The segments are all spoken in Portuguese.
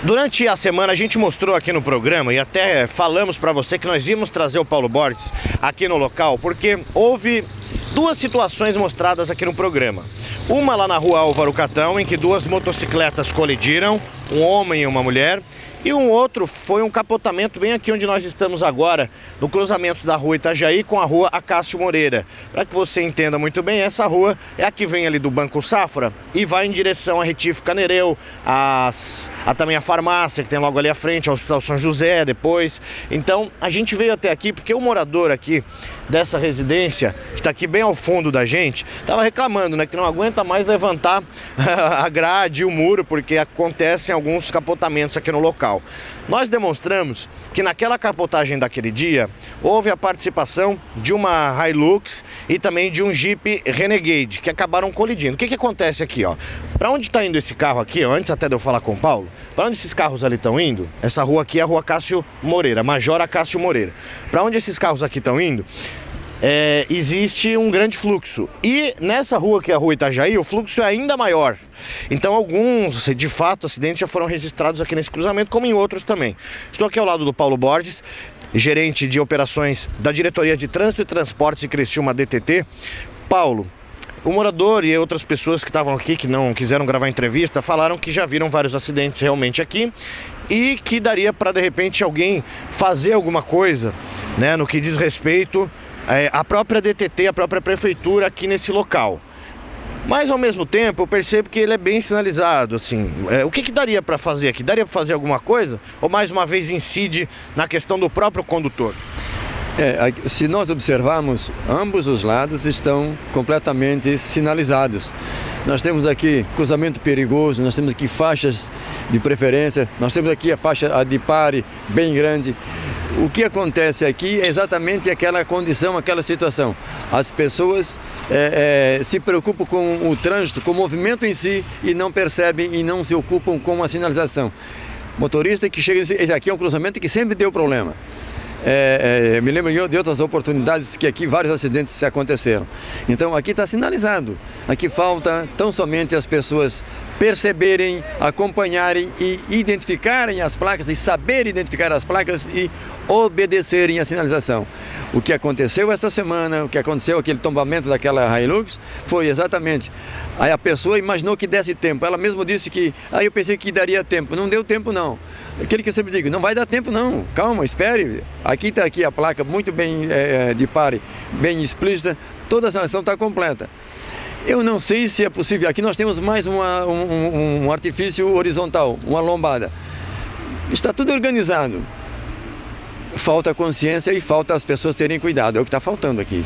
Durante a semana a gente mostrou aqui no programa e até falamos para você que nós íamos trazer o Paulo Borges aqui no local, porque houve duas situações mostradas aqui no programa. Uma lá na rua Álvaro Catão, em que duas motocicletas colidiram, um homem e uma mulher. E um outro foi um capotamento bem aqui onde nós estamos agora, no cruzamento da rua Itajaí com a rua Acácio Moreira. Para que você entenda muito bem, essa rua é a que vem ali do Banco Safra e vai em direção à Retífica Nereu, também a farmácia que tem logo ali à frente, ao Hospital São José depois. Então a gente veio até aqui porque o morador aqui dessa residência, que está aqui bem ao fundo da gente, estava reclamando, né, que não aguenta mais levantar a grade e o muro, porque acontecem alguns capotamentos aqui no local. Nós demonstramos que naquela capotagem daquele dia, houve a participação de uma Hilux e também de um Jeep Renegade, que acabaram colidindo. O que acontece aqui, ó? Para onde está indo esse carro aqui, ó, antes até de eu falar com o Paulo, para onde esses carros ali estão indo? Essa rua aqui é a rua Acácio Moreira, Major Acácio Moreira. Para onde esses carros aqui estão indo? Existe um grande fluxo. E nessa rua que é a rua Itajaí, o fluxo é ainda maior. Então alguns, de fato, acidentes já foram registrados aqui nesse cruzamento, como em outros também. Estou aqui ao lado do Paulo Borges, gerente de operações da Diretoria de Trânsito e Transportes de Criciúma, DTT. Paulo, o morador e outras pessoas que estavam aqui, que não quiseram gravar entrevista, falaram que já viram vários acidentes realmente aqui e que daria para, de repente, alguém fazer alguma coisa, né, no que diz respeito a própria DTT, a própria prefeitura aqui nesse local. Mas ao mesmo tempo eu percebo que ele é bem sinalizado, assim. O que daria para fazer aqui? Daria para fazer alguma coisa? Ou mais uma vez incide na questão do próprio condutor? Se nós observarmos, ambos os lados estão completamente sinalizados. Nós temos aqui cruzamento perigoso, nós temos aqui faixas de preferência, nós temos aqui a faixa de pare bem grande. O que acontece aqui é exatamente aquela condição, aquela situação. As pessoas se preocupam com o trânsito, com o movimento em si e não percebem e não se ocupam com a sinalização. Motorista que chega, esse aqui é um cruzamento que sempre deu problema. Me lembro de outras oportunidades que aqui vários acidentes se aconteceram. Então aqui está sinalizado. Aqui falta tão somente as pessoas perceberem, acompanharem e identificarem as placas e saber identificar as placas e obedecerem a sinalização. O que aconteceu esta semana, o que aconteceu aquele tombamento daquela Hilux, foi exatamente, aí a pessoa imaginou que desse tempo, ela mesma disse que, eu pensei que daria tempo, não deu tempo não. Aquele que eu sempre digo, não vai dar tempo não, calma, espere. Aqui está aqui a placa muito bem de pare, bem explícita, toda a sinalização está completa. Eu não sei se é possível, aqui nós temos mais um artifício horizontal, uma lombada. Está tudo organizado. Falta consciência e falta as pessoas terem cuidado, é o que está faltando aqui.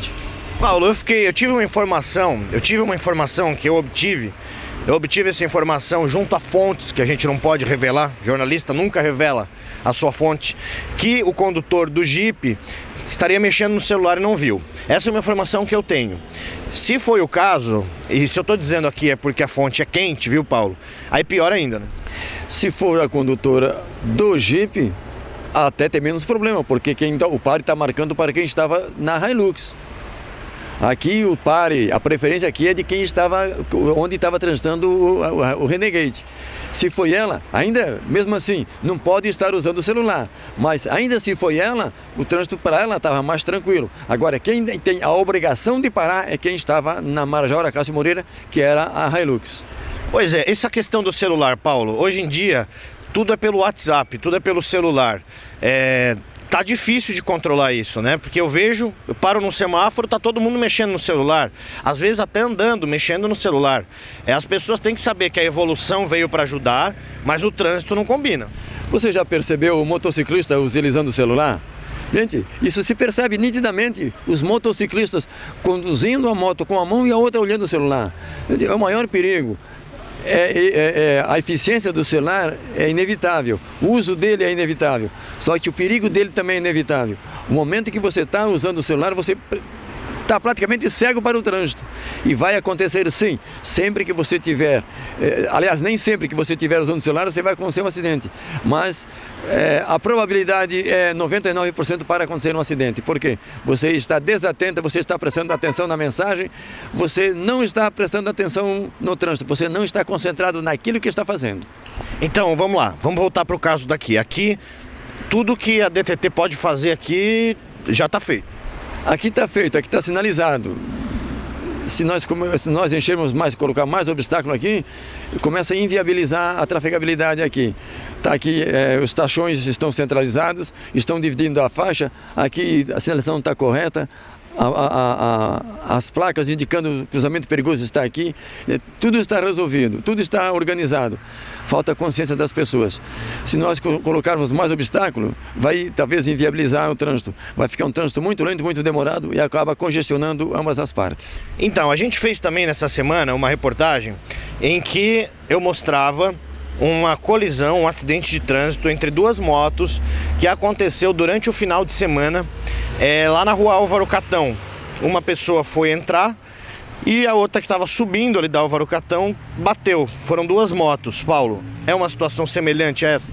Paulo, eu tive uma informação que eu obtive essa informação junto a fontes que a gente não pode revelar, jornalista nunca revela a sua fonte, que o condutor do Jeep estaria mexendo no celular e não viu. Essa é uma informação que eu tenho. Se foi o caso, e se eu estou dizendo aqui é porque a fonte é quente, viu, Paulo? Aí pior ainda, né? Se for a condutora do Jeep, até tem menos problema, porque o pare está marcando para quem estava na Hilux. Aqui o pare, a preferência aqui é de quem estava, onde estava transitando o Renegade. Se foi ela, ainda, mesmo assim, não pode estar usando o celular. Mas ainda se foi ela, o trânsito para ela estava mais tranquilo. Agora, quem tem a obrigação de parar é quem estava na Major Acácio Moreira, que era a Hilux. Pois é, essa questão do celular, Paulo, hoje em dia tudo é pelo WhatsApp, tudo é pelo celular. Tá difícil de controlar isso, né? Porque eu paro no semáforo, tá todo mundo mexendo no celular. Às vezes até andando, mexendo no celular. As pessoas têm que saber que a evolução veio para ajudar, mas o trânsito não combina. Você já percebeu o motociclista utilizando o celular? Gente, isso se percebe nitidamente, os motociclistas conduzindo a moto com a mão e a outra olhando o celular. É o maior perigo. A eficiência do celular é inevitável, o uso dele é inevitável, só que o perigo dele também é inevitável. O momento que você está usando o celular, você está praticamente cego para o trânsito. E vai acontecer sim, sempre que você tiver, aliás, nem sempre que você estiver usando o celular você vai acontecer um acidente, mas a probabilidade é 99% para acontecer um acidente. Por quê? Você está desatento, você está prestando atenção na mensagem, você não está prestando atenção no trânsito, você não está concentrado naquilo que está fazendo. Então, vamos lá, vamos voltar para o caso daqui. Aqui, tudo que a DTT pode fazer aqui já está feito. Aqui está feito, aqui está sinalizado. Se nós enchermos mais, colocar mais obstáculo aqui, começa a inviabilizar a trafegabilidade aqui. Tá aqui, os tachões estão centralizados, estão dividindo a faixa, aqui a sinalização está correta, as placas indicando cruzamento perigoso está aqui, tudo está resolvido, tudo está organizado. Falta a consciência das pessoas. Se nós colocarmos mais obstáculo, vai talvez inviabilizar o trânsito. Vai ficar um trânsito muito lento, muito demorado e acaba congestionando ambas as partes. Então, a gente fez também nessa semana uma reportagem em que eu mostrava uma colisão, um acidente de trânsito entre duas motos que aconteceu durante o final de semana lá na rua Álvaro Catão. Uma pessoa foi entrar e a outra que estava subindo ali da Álvaro Catão bateu. Foram duas motos. Paulo, é uma situação semelhante a essa?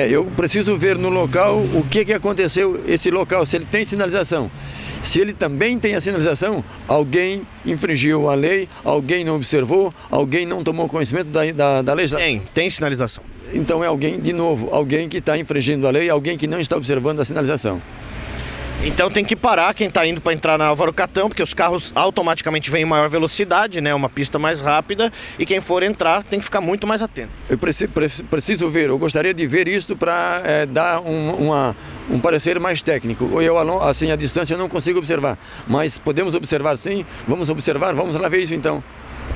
Eu preciso ver no local o que aconteceu, esse local, se ele tem sinalização. Se ele também tem a sinalização, alguém infringiu a lei, alguém não observou, alguém não tomou conhecimento da legislação. Tem sinalização. Então é alguém, de novo, alguém que está infringindo a lei, alguém que não está observando a sinalização. Então tem que parar quem está indo para entrar na Álvaro Catão, porque os carros automaticamente vêm em maior velocidade, né? Uma pista mais rápida, e quem for entrar tem que ficar muito mais atento. Eu preciso ver, eu gostaria de ver isto para dar um parecer mais técnico. Eu, assim, à distância, eu não consigo observar, mas podemos observar sim, vamos observar, vamos lá ver isso então.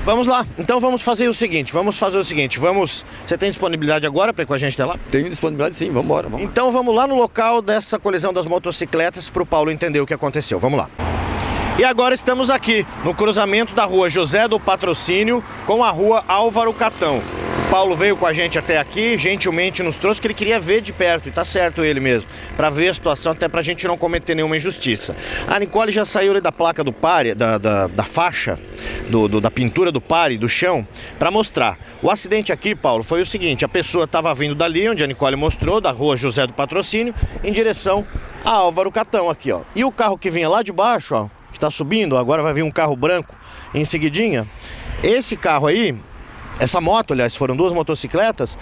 Vamos lá, então vamos fazer o seguinte, você tem disponibilidade agora para ir com a gente até lá? Tenho disponibilidade sim, vamos embora. Então vamos lá no local dessa colisão das motocicletas para o Paulo entender o que aconteceu, vamos lá. E agora estamos aqui no cruzamento da rua José do Patrocínio com a rua Álvaro Catão. O Paulo veio com a gente até aqui, gentilmente nos trouxe que ele queria ver de perto, e tá certo ele mesmo, para ver a situação, até pra gente não cometer nenhuma injustiça. A Nicole já saiu ali da placa do pare, da faixa, da pintura do pare, do chão, para mostrar. O acidente aqui, Paulo, foi o seguinte, a pessoa estava vindo dali, onde a Nicole mostrou, da rua José do Patrocínio, em direção a Álvaro Catão aqui, ó. E o carro que vinha lá de baixo, ó, que tá subindo, agora vai vir um carro branco em seguidinha. Esse carro aí, essa moto, aliás, foram duas motocicletas,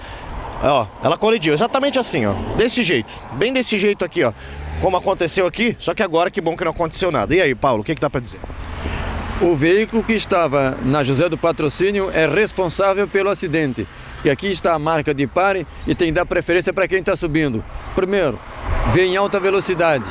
ó, ela colidiu exatamente assim, ó, desse jeito, bem desse jeito aqui, ó, como aconteceu aqui, só que agora que bom que não aconteceu nada. E aí, Paulo, o que dá pra dizer? O veículo que estava na José do Patrocínio é responsável pelo acidente, porque aqui está a marca de pare e tem que dar preferência para quem está subindo. Primeiro, vem em alta velocidade,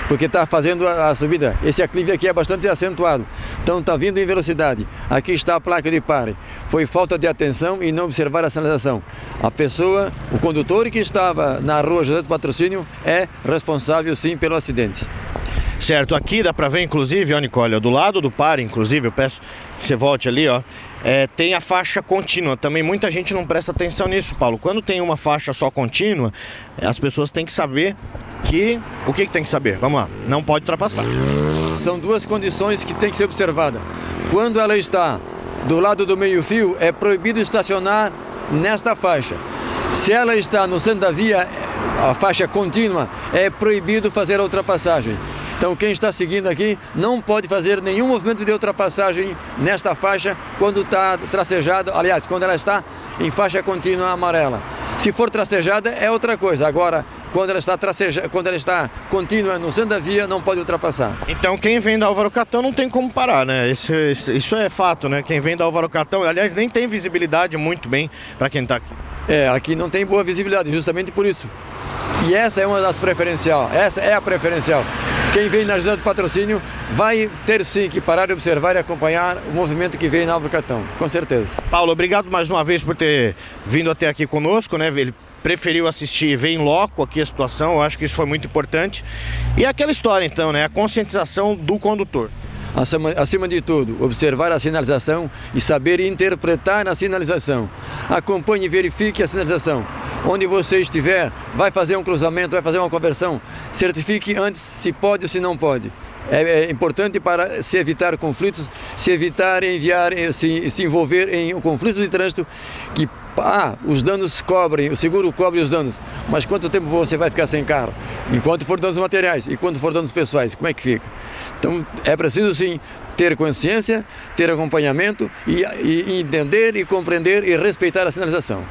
porque está fazendo a subida. Esse aclive aqui é bastante acentuado, então está vindo em velocidade. Aqui está a placa de pare. Foi falta de atenção e não observar a sinalização. A pessoa, o condutor que estava na rua José do Patrocínio é responsável sim pelo acidente. Certo, aqui dá para ver inclusive, ó, Nicole, ó, do lado do pare, inclusive, eu peço que você volte ali, ó, tem a faixa contínua. Também muita gente não presta atenção nisso, Paulo. Quando tem uma faixa só contínua, as pessoas têm que saber que... O que tem que saber? Vamos lá, não pode ultrapassar. São duas condições que tem que ser observada. Quando ela está do lado do meio-fio, é proibido estacionar nesta faixa. Se ela está no centro da via, a faixa contínua, é proibido fazer a ultrapassagem. Então quem está seguindo aqui não pode fazer nenhum movimento de ultrapassagem nesta faixa quando está tracejada, aliás, quando ela está em faixa contínua amarela. Se for tracejada é outra coisa. Agora, quando ela está contínua no centro da via, não pode ultrapassar. Então quem vem da Álvaro Catão não tem como parar, né? Isso é fato, né? Quem vem da Álvaro Catão, aliás, nem tem visibilidade muito bem para quem está aqui. Aqui não tem boa visibilidade, justamente por isso. E essa é uma das preferenciais, essa é a preferencial. Quem vem na José do Patrocínio vai ter sim que parar de observar e acompanhar o movimento que vem na Álvaro Catão, com certeza. Paulo, obrigado mais uma vez por ter vindo até aqui conosco, né? Ele preferiu assistir e ver em loco aqui a situação, eu acho que isso foi muito importante. E aquela história então, né? A conscientização do condutor. Acima de tudo, observar a sinalização e saber interpretar a sinalização. Acompanhe e verifique a sinalização. Onde você estiver, vai fazer um cruzamento, vai fazer uma conversão, certifique antes se pode ou se não pode. É importante para se evitar conflitos, se evitar enviar, se envolver em conflitos de trânsito que os danos cobrem, o seguro cobre os danos, mas quanto tempo você vai ficar sem carro? Enquanto for danos materiais e quando for danos pessoais, como é que fica? Então é preciso sim ter consciência, ter acompanhamento e entender e compreender e respeitar a sinalização.